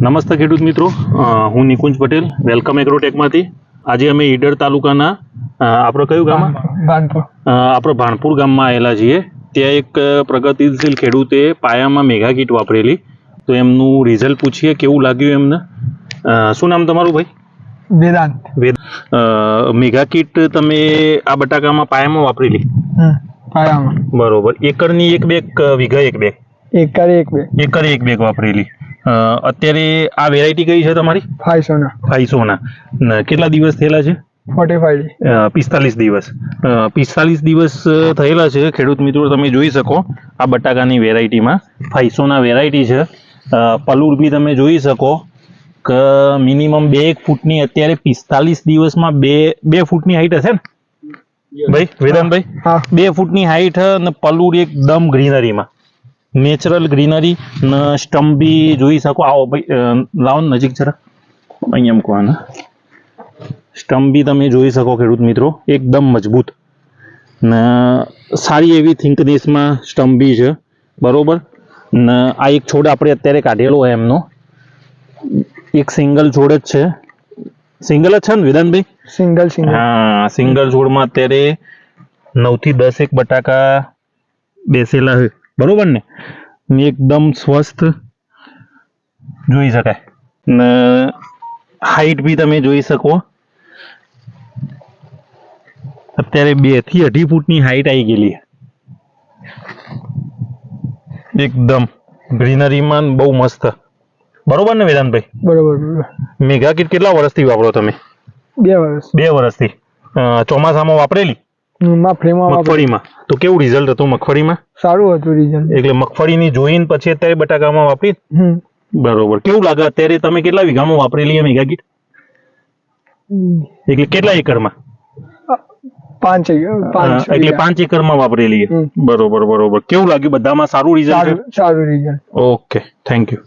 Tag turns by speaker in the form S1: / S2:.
S1: નમસ્તે ખેડૂત મિત્રો, હું નિકુંજ પટેલ, વેલકમ એગ્રોટેકમાંથી. આજે અમે ઈડર તાલુકાના આપણે કયું ગામ આપણે ભાણપુર ગામમાં આવેલા છીએ. ત્યાં એક પ્રગતિશીલ ખેડૂતે પાયામાં મેગા કીટ વાપરેલી, તો એમનું રિઝલ્ટ પૂછીએ કેવું લાગ્યું એમને. શું નામ તમારું ભાઈ?
S2: વેદાંત.
S1: મેગા કીટ તમે આ બટાકામાં પાયામાં વાપરેલી?
S2: પાયામાં.
S1: બરોબર. એકરની એક બેગ, વીઘા એક બેગ? એકરે એક બેગ વાપરેલી. અત્યારે આ વેરાયટી કઈ છે તમારી? ફાઈસોના. કેટલા દિવસ થયેલા છે? 45 દિવસ. 45 દિવસ થયેલા છે ખેડૂત મિત્રો. તમે જોઈ શકો આ બટાકાની વેરાયટીમાં ફાઈસોના વેરાયટી છે. પલુર બી તમે જોઈ શકો કે મિનિમમ 2 ફૂટની અત્યારે 45 દિવસમાં બે ફૂટની હાઈટ હશે ને ભાઈ વેદાંતભાઈ? 2 ફૂટની હાઈટ અને પલુર એકદમ ગ્રીનરીમાં, નેચરલ ગ્રીનરી ને સ્ટમ્પ બી જોઈ શકો. આવો ભાઈ, લાવો નજીક જરા, અહીંયા મૂકવાના. સ્ટમ્પ બી તમે જોઈ શકો ખેડૂત મિત્રો, એકદમ મજબૂત ને સારી એવી થિંકનેસમાં સ્ટમ્પ બી છે. બરોબર ને આ એક છોડ આપણે અત્યારે કાઢેલો હોય એમનો, એક સિંગલ છોડ જ છે. સિંગલ જ છે ને વેદાંતભાઈ?
S2: સિંગલ.
S1: હા, સિંગલ છોડમાં અત્યારે 9 થી 10 એક બટાકા બેસેલા છે. બરોબર ને? એકદમ સ્વસ્થ જોઈ શકાય ને હાઈટ બી તમે જોઈ શકો. અત્યારે 2 થી 2.5 ફૂટની હાઈટ આવી ગયેલી, એકદમ ગ્રીનરીમાં બહુ મસ્ત. બરોબર ને વેદાંતભાઈ?
S2: બરોબર.
S1: મેગા કીટ કેટલા વર્ષથી વાપરો તમે?
S2: 2 વર્ષ.
S1: 2 વર્ષથી. ચોમાસામાં વાપરેલી? મગફળીમાં તો કેવું રિઝલ્ટ હતું મગફળીમાં?
S2: સારું હતું રિઝલ્ટ.
S1: એટલે મગફળીની જોઈને પછી અત્યારે બટાકામાં વાપરી? બરોબર. કેવું લાગે અત્યારે? તમે કેટલા વીઘામાં વાપરેલી મેગા કીટ? એટલે કેટલા એકરમાં?
S2: 5
S1: એટલે 5 એકરમાં વાપરેલી. બરોબર. કેવું લાગ્યું? બધામાં સારું રિઝલ્ટ?
S2: સારું રિઝલ્ટ.
S1: Okay, thank you.